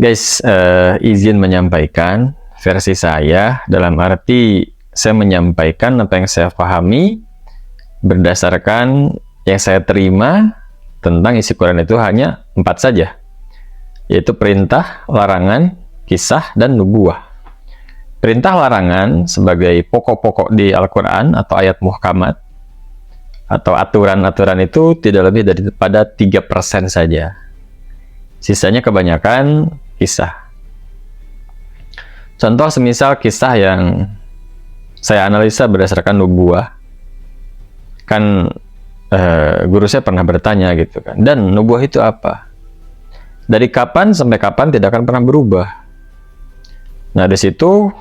Guys, izin menyampaikan versi saya, dalam arti saya menyampaikan apa yang saya pahami berdasarkan yang saya terima tentang isi Quran itu hanya 4 saja, yaitu perintah, larangan, kisah, dan nubuah. Perintah larangan sebagai pokok-pokok di Al-Quran atau ayat muhkamat atau aturan-aturan itu tidak lebih daripada 3% saja. Sisanya kebanyakan kisah. Contoh semisal kisah yang saya analisa berdasarkan nubuah. Kan guru saya pernah bertanya gitu kan. Dan nubuah itu apa? Dari kapan sampai kapan tidak akan pernah berubah. Nah, di situ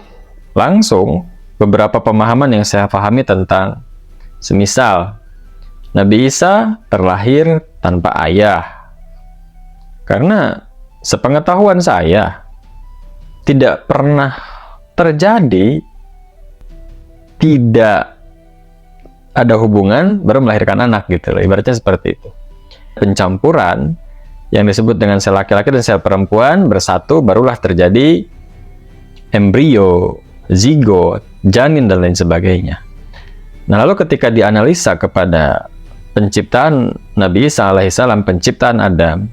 langsung beberapa pemahaman yang saya pahami tentang semisal Nabi Isa terlahir tanpa ayah. Karena sepengetahuan saya tidak pernah terjadi tidak ada hubungan baru melahirkan anak gitu loh. Ibaratnya seperti itu. Pencampuran yang disebut dengan sel laki-laki dan sel perempuan bersatu barulah terjadi embrio, zigot, janin dan lain sebagainya. Nah, lalu ketika dianalisa kepada penciptaan Nabi Isa alaihissalam, penciptaan Adam,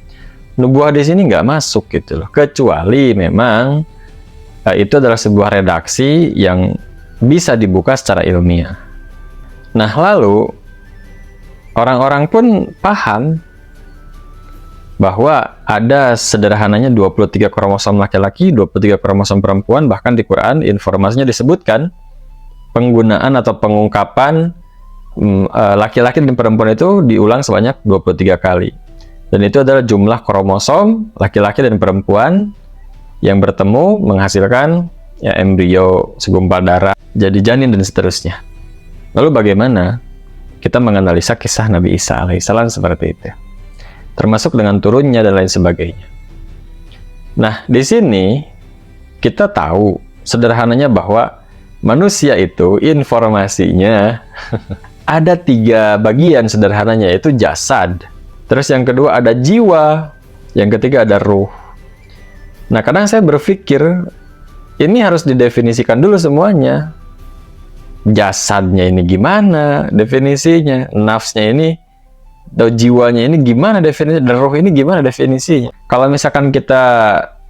nubuah di sini nggak masuk gitu loh, kecuali memang itu adalah sebuah redaksi yang bisa dibuka secara ilmiah. Nah, lalu orang-orang pun paham bahwa ada sederhananya 23 kromosom laki-laki, 23 kromosom perempuan, bahkan di Quran informasinya disebutkan penggunaan atau pengungkapan laki-laki dan perempuan itu diulang sebanyak 23 kali. Dan itu adalah jumlah kromosom laki-laki dan perempuan yang bertemu menghasilkan ya embrio, segumpal darah, jadi janin dan seterusnya. Lalu bagaimana kita menganalisa kisah Nabi Isa alaihissalam seperti itu, termasuk dengan turunnya dan lain sebagainya. Nah, di sini kita tahu sederhananya bahwa manusia itu informasinya ada 3 bagian sederhananya, yaitu jasad. Terus yang kedua ada jiwa, yang ketiga ada ruh. Nah, kadang saya berpikir ini harus didefinisikan dulu semuanya. Jasadnya ini gimana definisinya, nafsnya ini, atau jiwanya ini gimana definisinya, dan ruh ini gimana definisinya. Kalau misalkan kita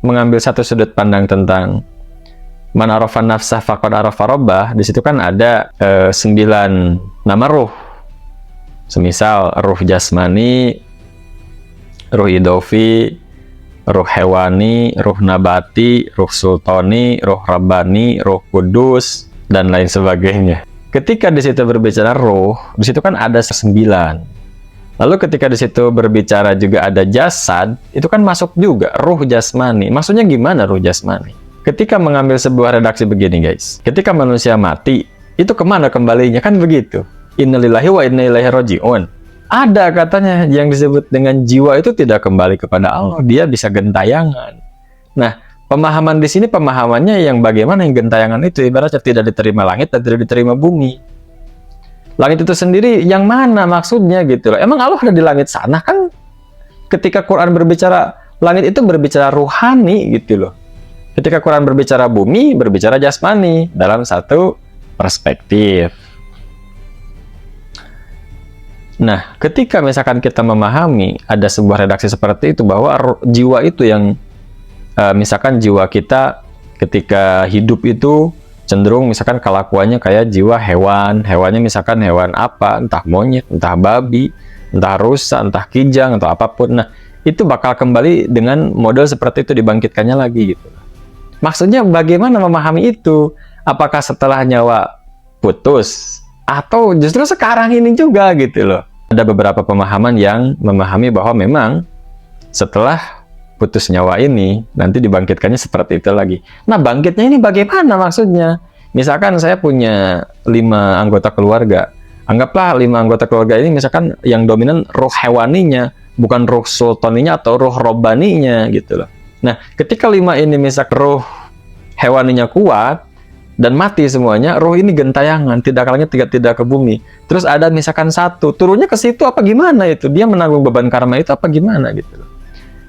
mengambil satu sudut pandang tentang man arafa nafsah faqad arafa rabbah, di situ kan ada 9 nama ruh. Semisal ruh jasmani, ruh idofi, ruh hewani, ruh nabati, ruh sultani, ruh rabbani, ruh kudus, dan lain sebagainya. Ketika di situ berbicara ruh, di situ kan ada 9. Lalu ketika di situ berbicara juga ada jasad, itu kan masuk juga ruh jasmani. Maksudnya gimana ruh jasmani? Ketika mengambil sebuah redaksi begini guys, ketika manusia mati, itu kemana kembalinya? Kan begitu. Innalillahi wa inna ilaihi raji'un. Ada katanya yang disebut dengan jiwa itu tidak kembali kepada Allah, dia bisa gentayangan. Nah, pemahaman di sini pemahamannya yang bagaimana yang gentayangan itu ibaratnya tidak diterima langit dan tidak diterima bumi. Langit itu sendiri yang mana maksudnya gitu loh. Emang Allah ada di langit sana kan? Ketika Quran berbicara langit itu berbicara ruhani gitu loh. Ketika Quran berbicara bumi, berbicara jasmani dalam satu perspektif. Nah, ketika misalkan kita memahami ada sebuah redaksi seperti itu, bahwa jiwa itu yang misalkan jiwa kita ketika hidup itu cenderung misalkan kelakuannya kayak jiwa hewan. Hewannya misalkan hewan apa, entah monyet, entah babi, entah rusa, entah kijang, atau apapun. Nah, itu bakal kembali dengan model seperti itu, dibangkitkannya lagi gitu. Maksudnya bagaimana memahami itu? Apakah setelah nyawa putus? Atau justru sekarang ini juga gitu loh. Ada beberapa pemahaman yang memahami bahwa memang setelah putus nyawa ini, nanti dibangkitkannya seperti itu lagi. Nah, bangkitnya ini bagaimana maksudnya? Misalkan saya punya 5 anggota keluarga. Anggaplah 5 anggota keluarga ini misalkan yang dominan ruh hewaninya, bukan ruh sultaninya atau ruh robbaninya gitu loh. Nah, ketika 5 ini misalkan ruh hewaninya kuat, dan mati semuanya, roh ini gentayangan, tidak ke bumi. Terus ada misalkan satu, turunnya ke situ apa gimana itu? Dia menanggung beban karma itu apa gimana gitu.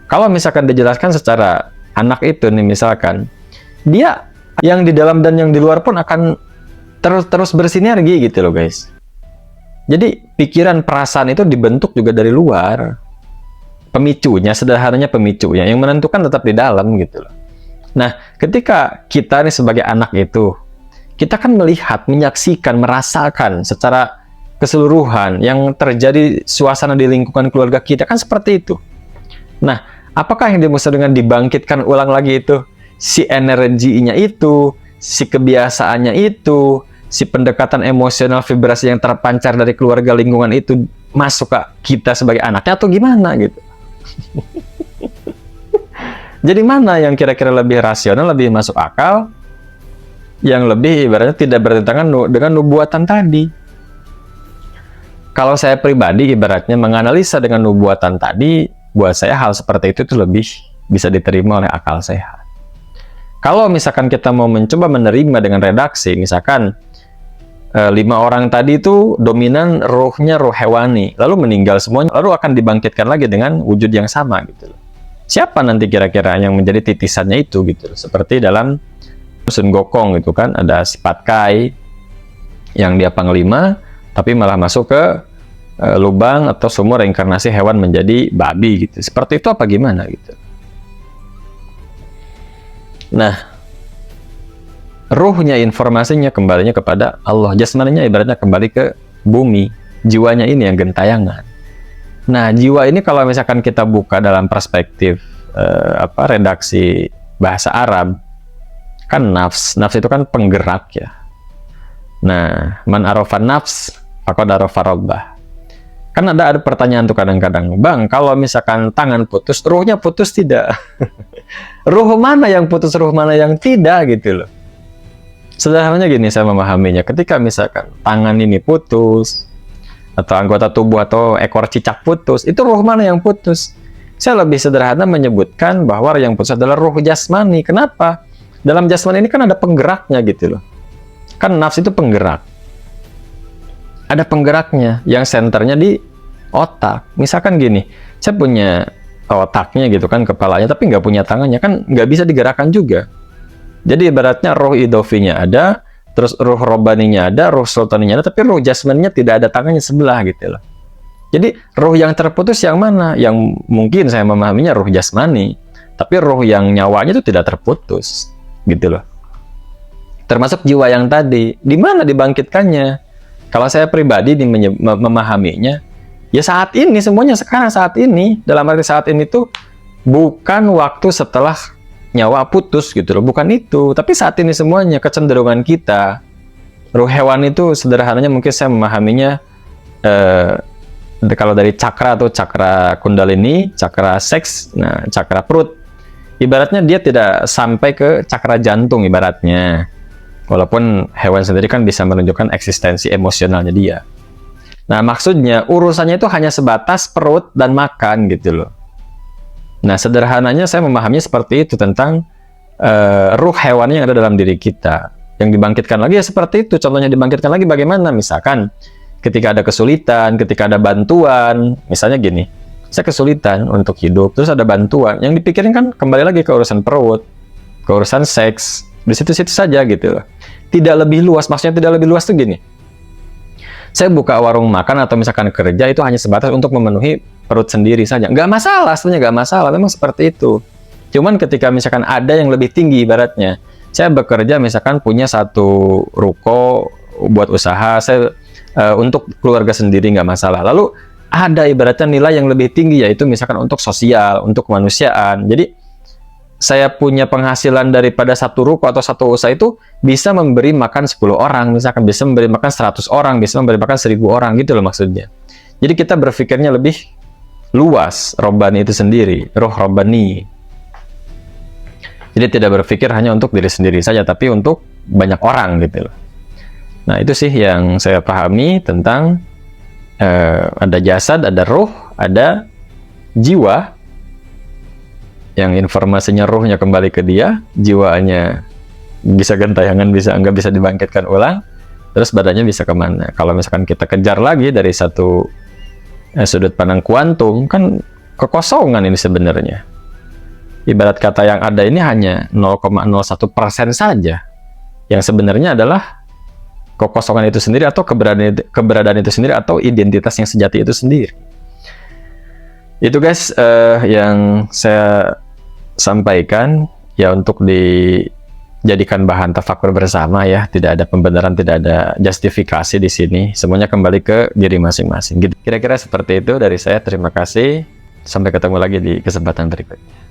Kalau misalkan dijelaskan secara anak itu nih misalkan, dia yang di dalam dan yang di luar pun akan terus bersinergi gitu loh guys. Jadi pikiran perasaan itu dibentuk juga dari luar. Pemicunya, sederhananya pemicunya, yang menentukan tetap di dalam gitu loh. Nah, ketika kita nih sebagai anak itu, kita kan melihat, menyaksikan, merasakan secara keseluruhan yang terjadi suasana di lingkungan keluarga kita kan seperti itu. Nah, apakah yang dimaksud dengan dibangkitkan ulang lagi itu? Si energinya itu, si kebiasaannya itu, si pendekatan emosional vibrasi yang terpancar dari keluarga lingkungan itu masuk ke kita sebagai anaknya atau gimana gitu. Jadi mana yang kira-kira lebih rasional, lebih masuk akal, yang lebih ibaratnya tidak bertentangan dengan nubuatan tadi? Kalau saya pribadi ibaratnya menganalisa dengan nubuatan tadi, buat saya hal seperti itu lebih bisa diterima oleh akal sehat. Kalau misalkan kita mau mencoba menerima dengan redaksi, misalkan 5 orang tadi itu dominan rohnya roh hewani, lalu meninggal semuanya, lalu akan dibangkitkan lagi dengan wujud yang sama gitu loh. Siapa nanti kira-kira yang menjadi titisannya itu gitu loh. Seperti dalam Sun Gokong itu kan ada si Pat Kai yang dia panglima, tapi malah masuk ke lubang atau sumur reinkarnasi hewan menjadi babi gitu. Seperti itu apa gimana gitu. Nah, ruhnya, informasinya kembalinya kepada Allah. Jasmaninya ibaratnya kembali ke bumi. Jiwanya ini yang gentayangan. Nah, jiwa ini kalau misalkan kita buka dalam perspektif redaksi bahasa Arab, kan nafs. Nafs itu kan penggerak ya. Nah, man arafan nafs, faqad arafa rabbah. Kan ada pertanyaan tuh kadang-kadang, Bang, kalau misalkan tangan putus, ruhnya putus tidak? Ruh mana yang putus, ruh mana yang tidak gitu loh. Sederhananya gini saya memahaminya, ketika misalkan tangan ini putus, atau anggota tubuh atau ekor cicak putus, itu ruh mana yang putus? Saya lebih sederhana menyebutkan bahwa yang putus adalah ruh jasmani. Kenapa? Dalam jasmani ini kan ada penggeraknya gitu loh. Kan nafs itu penggerak. Ada penggeraknya, yang senternya di otak. Misalkan gini, saya punya otaknya gitu kan, kepalanya, tapi nggak punya tangannya, kan nggak bisa digerakkan juga. Jadi ibaratnya roh idofinya ada, terus ruh robaninya ada, ruh sultaninya ada, tapi ruh jasmaninya tidak ada tangannya sebelah gitu loh. Jadi ruh yang terputus yang mana? Yang mungkin saya memahaminya ruh jasmani, tapi ruh yang nyawanya itu tidak terputus gitu loh. Termasuk jiwa yang tadi, di mana dibangkitkannya? Kalau saya pribadi memahaminya, ya saat ini, semuanya sekarang saat ini. Dalam arti saat ini tuh bukan waktu setelah nyawa putus gitu loh, bukan itu. Tapi saat ini semuanya kecenderungan kita, ruh hewan itu sederhananya mungkin saya memahaminya kalau dari cakra atau cakra kundalini, cakra seks, nah cakra perut, ibaratnya dia tidak sampai ke cakra jantung ibaratnya. Walaupun hewan sendiri kan bisa menunjukkan eksistensi emosionalnya dia. Nah maksudnya urusannya itu hanya sebatas perut dan makan gitu loh. Nah, sederhananya saya memahaminya seperti itu tentang ruh hewan yang ada dalam diri kita. Yang dibangkitkan lagi ya seperti itu. Contohnya dibangkitkan lagi bagaimana? Misalkan ketika ada kesulitan, ketika ada bantuan, misalnya gini, saya kesulitan untuk hidup, terus ada bantuan. Yang dipikirin kan kembali lagi ke urusan perut, ke urusan seks, di situ-situ saja gitu loh. Tidak lebih luas, maksudnya tidak lebih luas tuh gini. Saya buka warung makan atau misalkan kerja itu hanya sebatas untuk memenuhi perut sendiri saja. Nggak masalah, sebenarnya nggak masalah. Memang seperti itu. Cuman ketika misalkan ada yang lebih tinggi ibaratnya. Saya bekerja misalkan punya satu ruko buat usaha. Saya untuk keluarga sendiri nggak masalah. Lalu ada ibaratnya nilai yang lebih tinggi yaitu misalkan untuk sosial, untuk kemanusiaan. Jadi saya punya penghasilan daripada satu ruko atau satu usaha itu bisa memberi makan 10 orang, misalkan bisa memberi makan 100 orang, bisa memberi makan 1000 orang gitu loh maksudnya. Jadi kita berpikirnya lebih luas, robbani itu sendiri, roh robbani. Jadi tidak berpikir hanya untuk diri sendiri saja, tapi untuk banyak orang gitu loh. Nah itu sih yang saya pahami tentang ada jasad, ada roh, ada jiwa, yang informasinya ruhnya kembali ke dia, jiwanya bisa gentayangan, bisa nggak bisa dibangkitkan ulang, terus badannya bisa kemana. Kalau misalkan kita kejar lagi dari satu sudut pandang kuantum, kan kekosongan ini sebenarnya. Ibarat kata yang ada ini hanya 0,01% saja, yang sebenarnya adalah kekosongan itu sendiri, atau keberadaan itu sendiri, atau identitas yang sejati itu sendiri. Itu guys yang saya sampaikan ya, untuk dijadikan bahan tafakur bersama ya. Tidak ada pembenaran, tidak ada justifikasi di sini. Semuanya kembali ke diri masing-masing. Kira-kira seperti itu dari saya. Terima kasih. Sampai ketemu lagi di kesempatan berikutnya.